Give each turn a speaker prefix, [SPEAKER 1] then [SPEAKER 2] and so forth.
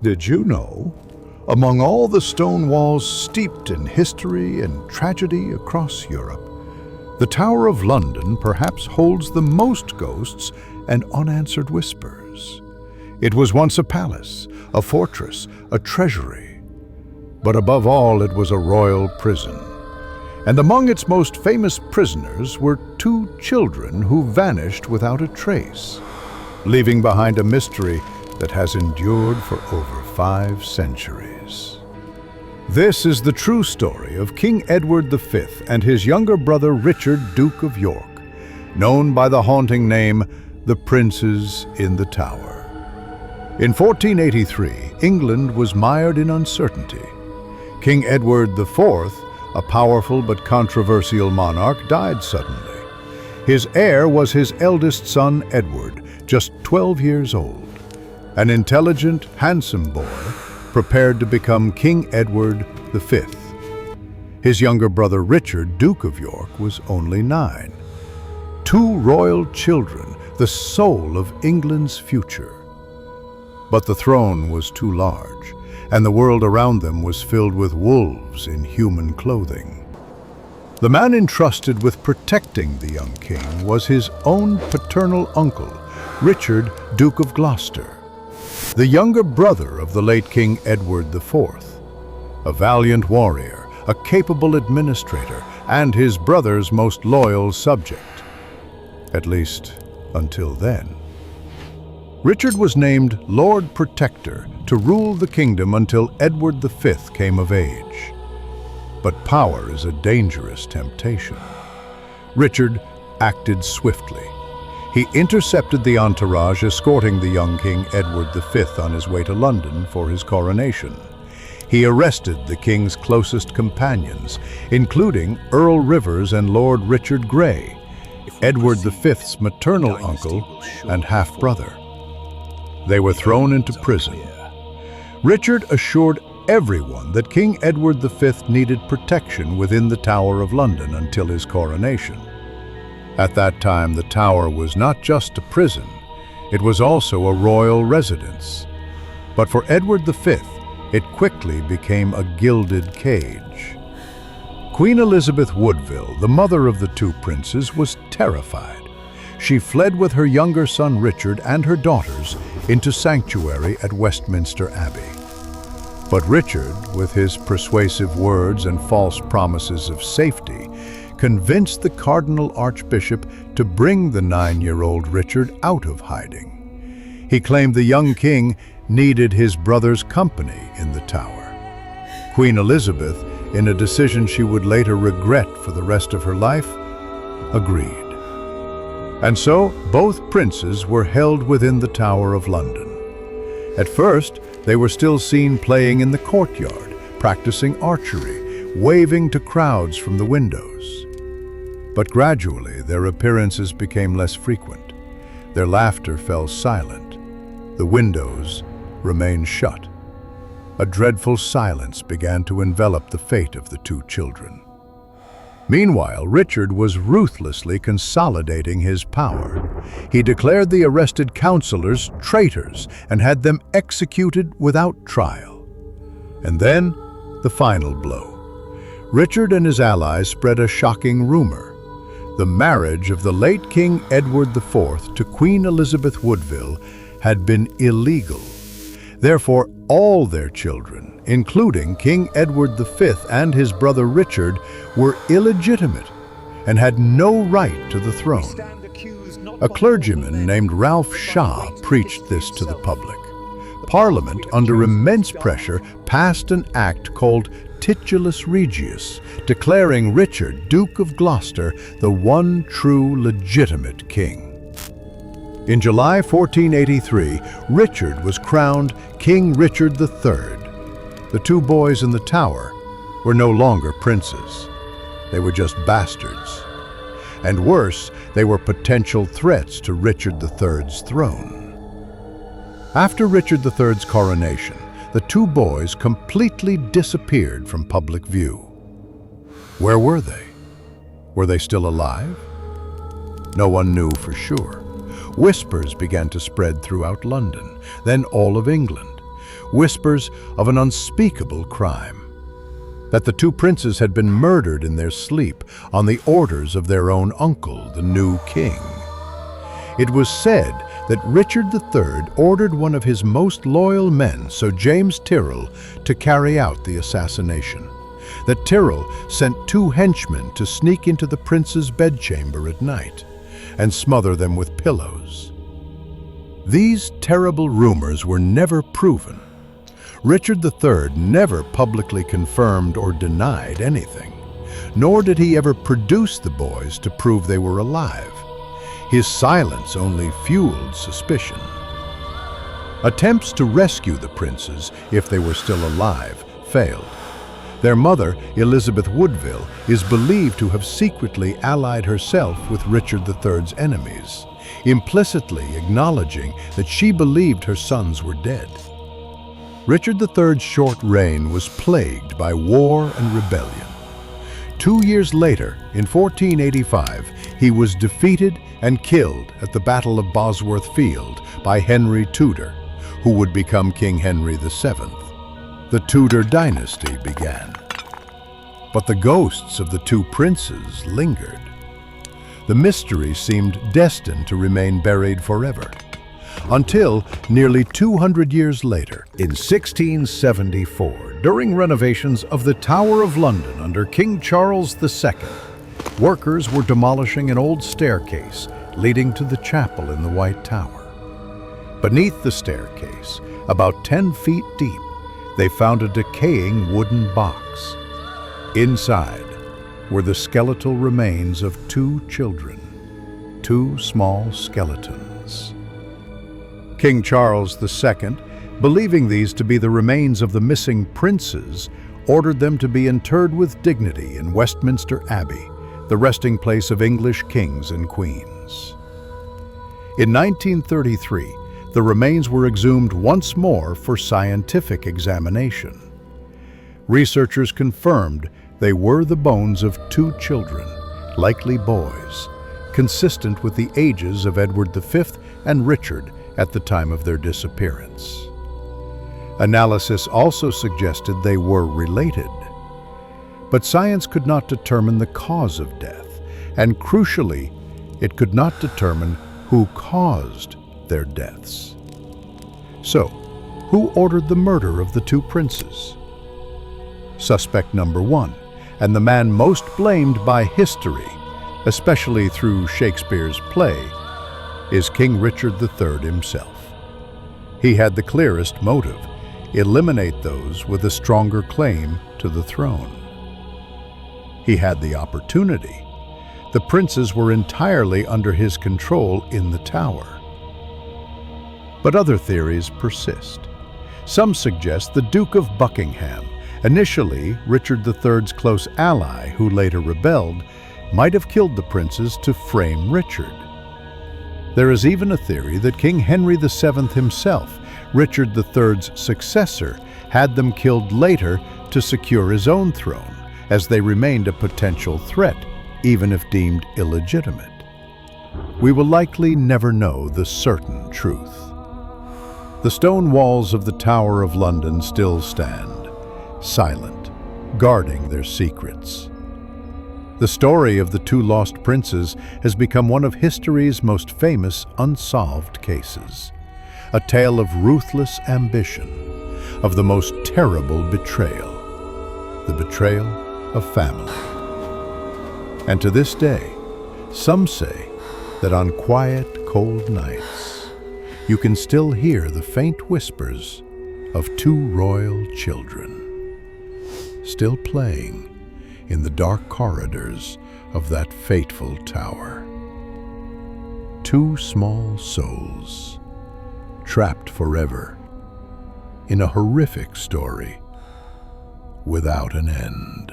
[SPEAKER 1] Did you know? Among all the stone walls steeped in history and tragedy across Europe, the Tower of London perhaps holds the most ghosts and unanswered whispers. It was once a palace, a fortress, a treasury. But above all, it was a royal prison. And among its most famous prisoners were two children who vanished without a trace, leaving behind a mystery that has endured for over 5 centuries. This is the true story of King Edward V and his younger brother Richard, Duke of York, known by the haunting name the Princes in the Tower. In 1483, England was mired in uncertainty. King Edward IV, a powerful but controversial monarch, died suddenly. His heir was his eldest son, Edward, just 12 years old. An intelligent, handsome boy, prepared to become King Edward V. His younger brother Richard, Duke of York, was only 9. 2 royal children, the soul of England's future. But the throne was too large, and the world around them was filled with wolves in human clothing. The man entrusted with protecting the young king was his own paternal uncle, Richard, Duke of Gloucester, the younger brother of the late King Edward IV, a valiant warrior, a capable administrator, and his brother's most loyal subject. At least, until then. Richard was named Lord Protector to rule the kingdom until Edward V came of age. But power is a dangerous temptation. Richard acted swiftly. He intercepted the entourage escorting the young King Edward V on his way to London for his coronation. He arrested the king's closest companions, including Earl Rivers and Lord Richard Grey, Edward V's maternal uncle and half-brother. They were thrown into prison. Richard assured everyone that King Edward V needed protection within the Tower of London until his coronation. At that time, the Tower was not just a prison, it was also a royal residence. But for Edward V, it quickly became a gilded cage. Queen Elizabeth Woodville, the mother of the 2 princes, was terrified. She fled with her younger son Richard and her daughters into sanctuary at Westminster Abbey. But Richard, with his persuasive words and false promises of safety, convinced the Cardinal Archbishop to bring the 9-year-old Richard out of hiding. He claimed the young king needed his brother's company in the Tower. Queen Elizabeth, in a decision she would later regret for the rest of her life, agreed. And so, both princes were held within the Tower of London. At first, they were still seen playing in the courtyard, practicing archery, waving to crowds from the windows. But gradually, their appearances became less frequent. Their laughter fell silent. The windows remained shut. A dreadful silence began to envelop the fate of the 2 children. Meanwhile, Richard was ruthlessly consolidating his power. He declared the arrested councillors traitors and had them executed without trial. And then, the final blow. Richard and his allies spread a shocking rumor. The marriage of the late King Edward IV to Queen Elizabeth Woodville had been illegal. Therefore, all their children, including King Edward V and his brother Richard, were illegitimate and had no right to the throne. A clergyman named Ralph Shaw preached this to the public. Parliament, under immense pressure, passed an act called Titulus Regius, declaring Richard, Duke of Gloucester, the one true legitimate king. In July 1483, Richard was crowned King Richard III. The 2 boys in the Tower were no longer princes. They were just bastards. And worse, they were potential threats to Richard III's throne. After Richard III's coronation, the 2 boys completely disappeared from public view. Where were they? Were they still alive? No one knew for sure. Whispers began to spread throughout London, then all of England. whispers of an unspeakable crime. That the two princes had been murdered in their sleep on the orders of their own uncle, the new king. It was said that Richard III ordered one of his most loyal men, Sir James Tyrrell, to carry out the assassination. That Tyrrell sent two henchmen to sneak into the prince's bedchamber at night and smother them with pillows. These terrible rumors were never proven. Richard III never publicly confirmed or denied anything, nor did he ever produce the boys to prove they were alive. His silence only fueled suspicion. Attempts to rescue the princes, if they were still alive, failed. Their mother, Elizabeth Woodville, is believed to have secretly allied herself with Richard III's enemies, implicitly acknowledging that she believed her sons were dead. Richard III's short reign was plagued by war and rebellion. 2 years later, in 1485, he was defeated and killed at the Battle of Bosworth Field by Henry Tudor, who would become King Henry VII. The Tudor dynasty began. But the ghosts of the two princes lingered. The mystery seemed destined to remain buried forever, until nearly 200 years later, in 1674, during renovations of the Tower of London under King Charles II, workers were demolishing an old staircase leading to the chapel in the White Tower. Beneath the staircase, about 10 feet deep, they found a decaying wooden box. Inside were the skeletal remains of 2 children, 2 small skeletons. King Charles II, believing these to be the remains of the missing princes, ordered them to be interred with dignity in Westminster Abbey, the resting place of English kings and queens. In 1933, the remains were exhumed once more for scientific examination. Researchers confirmed they were the bones of 2 children, likely boys, consistent with the ages of Edward V and Richard at the time of their disappearance. Analysis also suggested they were related. But science could not determine the cause of death, and crucially, it could not determine who caused their deaths. So, who ordered the murder of the 2 princes? Suspect number 1, and the man most blamed by history, especially through Shakespeare's play, is King Richard III himself. He had the clearest motive: eliminate those with a stronger claim to the throne. He had the opportunity. The princes were entirely under his control in the tower. But other theories persist. Some suggest the Duke of Buckingham, initially Richard III's close ally who later rebelled, might have killed the princes to frame Richard. There is even a theory that King Henry VII himself, Richard III's successor, had them killed later to secure his own throne, as they remained a potential threat, even if deemed illegitimate. We will likely never know the certain truth. The stone walls of the Tower of London still stand, silent, guarding their secrets. The story of the 2 lost princes has become one of history's most famous unsolved cases, a tale of ruthless ambition, of the most terrible betrayal, the betrayal of family. And to this day, some say that on quiet, cold nights, you can still hear the faint whispers of 2 royal children, still playing in the dark corridors of that fateful tower. 2 small souls, trapped forever in a horrific story without an end.